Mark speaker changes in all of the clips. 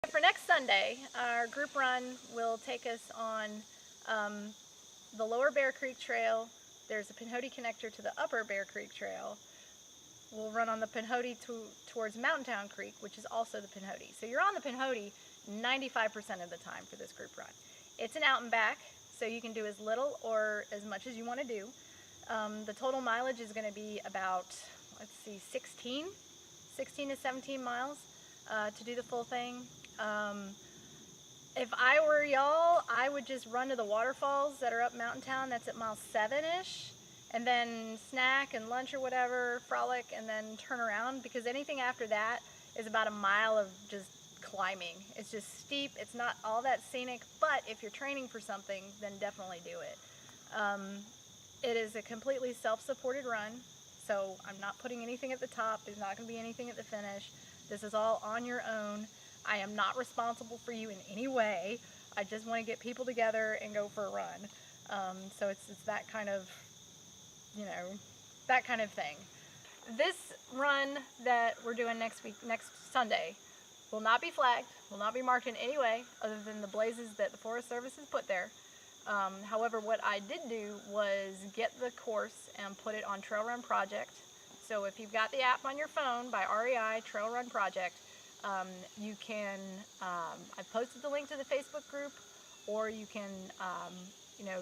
Speaker 1: For next Sunday, our group run will take us on the Lower Bear Creek Trail. There's a Pinhoti connector to the Upper Bear Creek Trail. We'll run on the Pinhoti towards Mountaintown Creek, which is also the Pinhoti. So you're on the Pinhoti 95% of the time for this group run. It's an out and back, so you can do as little or as much as you want to do. The total mileage is going to be about, let's see, 16 to 17 miles to do the full thing. If I were y'all, I would just run to the waterfalls that are up Mountaintown. That's at mile 7-ish. And then snack and lunch or whatever, frolic, and then turn around, because anything after that is about a mile of just climbing. It's just steep. It's not all that scenic, but if you're training for something, then definitely do it. It is a completely self-supported run, so I'm not putting anything at the top. There's not going to be anything at the finish. This is all on your own. I am not responsible for you in any way. I just want to get people together and go for a run. So it's that kind of, that kind of thing. This run that we're doing next Sunday, will not be flagged, will not be marked in any way other than the blazes that the Forest Service has put there. However, what I did do was get the course and put it on Trail Run Project. So if you've got the app on your phone by REI, Trail Run Project, you can, I've posted the link to the Facebook group, or you can,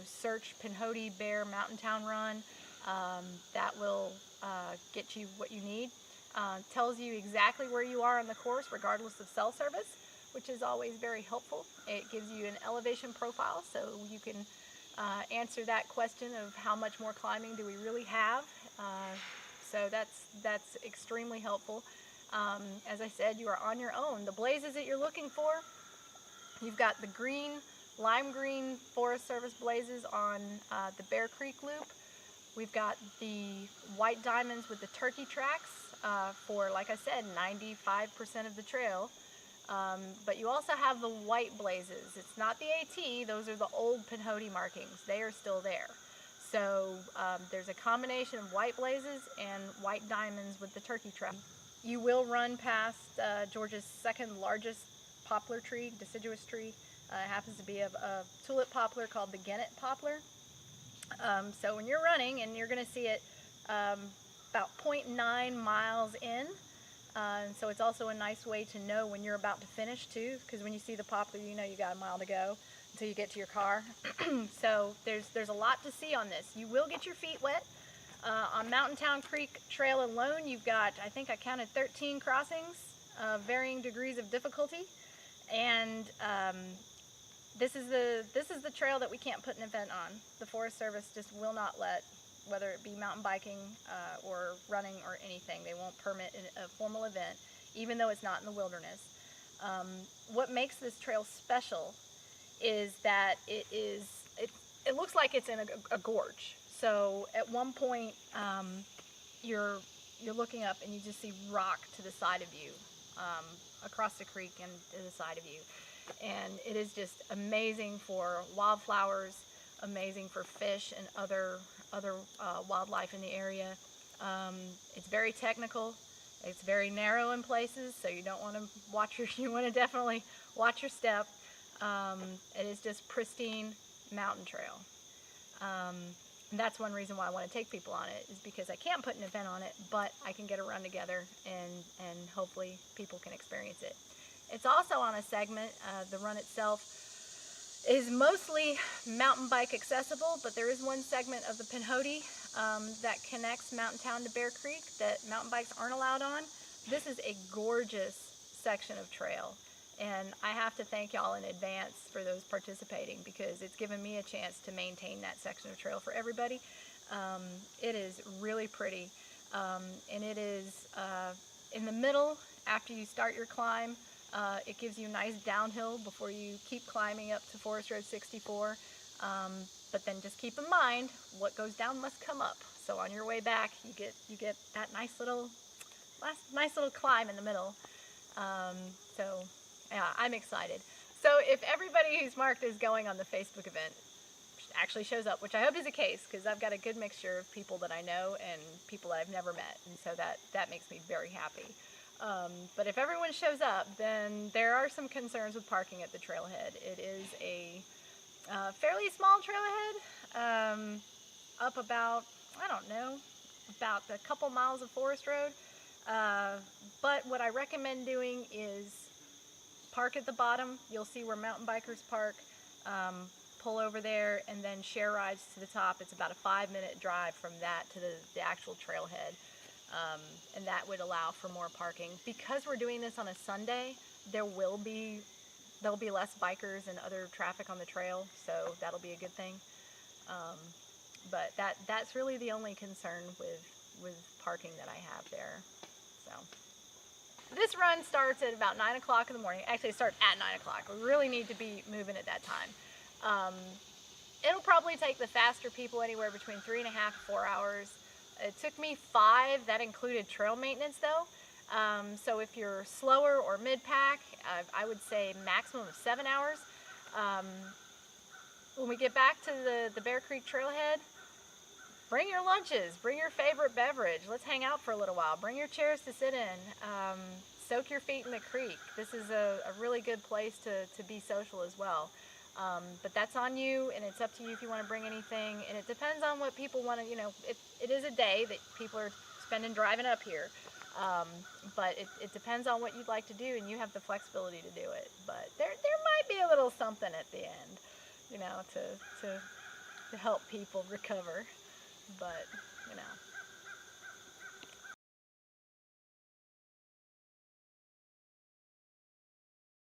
Speaker 1: search Pinhoti Bear Mountaintown Run. That will get you what you need. Tells you exactly where you are on the course regardless of cell service, which is always very helpful. It gives you an elevation profile, so you can answer that question of how much more climbing do we really have. So that's extremely helpful. As I said, you are on your own. The blazes that you're looking for, you've got the lime green Forest Service blazes on the Bear Creek Loop. We've got the white diamonds with the turkey tracks for, like I said, 95% of the trail. But you also have the white blazes. It's not the AT, those are the old Pinhoti markings. They are still there. So there's a combination of white blazes and white diamonds with the turkey track. You will run past Georgia's second largest poplar tree, deciduous tree. It happens to be a tulip poplar called the Gennett poplar. So when you're running, and you're going to see it about 0.9 miles in, so it's also a nice way to know when you're about to finish too, because when you see the poplar, you know you got a mile to go until you get to your car. So there's a lot to see on this. You will get your feet wet. On Mountaintown Creek Trail alone, you've got, I think I counted 13 crossings, varying degrees of difficulty, and this is the trail that we can't put an event on. The Forest Service just will not let, whether it be mountain biking or running or anything, they won't permit a formal event, even though it's not in the wilderness. What makes this trail special is that it looks like it's in a gorge. So at one point, you're looking up and you just see rock to the side of you, across the creek and to the side of you. And it is just amazing for wildflowers, amazing for fish and other wildlife in the area. It's very technical. It's very narrow in places, so you don't want to you want to definitely watch your step. It is just pristine mountain trail. And that's one reason why I want to take people on it, is because I can't put an event on it, but I can get a run together and hopefully people can experience it. It's also on a segment. The run itself is mostly mountain bike accessible, but there is one segment of the Pinhoti that connects Mountaintown to Bear Creek that mountain bikes aren't allowed on. This is a gorgeous section of trail, and I have to thank y'all in advance for those participating, because it's given me a chance to maintain that section of trail for everybody. It is really pretty, and it is in the middle after you start your climb. It gives you nice downhill before you keep climbing up to Forest Road 64. But then just keep in mind, what goes down must come up. So on your way back, you get that nice little climb in the middle. So yeah, I'm excited. So if everybody who's marked is going on the Facebook event actually shows up, which I hope is the case, because I've got a good mixture of people that I know and people that I've never met, and so that makes me very happy. But if everyone shows up, then there are some concerns with parking at the trailhead. It is a fairly small trailhead, up about, I don't know, about a couple miles of forest road. But what I recommend doing is park at the bottom. You'll see where mountain bikers park. Pull over there and then share rides to the top. It's about a 5-minute drive from that to the actual trailhead. And that would allow for more parking. Because we're doing this on a Sunday, there'll be less bikers and other traffic on the trail, so that'll be a good thing. But that's really the only concern with parking that I have there. So this run starts at about 9 o'clock in the morning. Actually, it starts at 9 o'clock. We really need to be moving at that time. It'll probably take the faster people anywhere between 3.5 to 4 hours. It took me 5. That included trail maintenance though. So if you're slower or mid-pack, I would say maximum of 7 hours. When we get back to the Bear Creek Trailhead, bring your lunches, bring your favorite beverage. Let's hang out for a little while. Bring your chairs to sit in. Soak your feet in the creek. This is a really good place to be social as well. But that's on you, and it's up to you if you want to bring anything. And it depends on what people want to, it is a day that people are spending driving up here. But it depends on what you'd like to do, and you have the flexibility to do it. But there might be a little something at the end, to help people recover. But,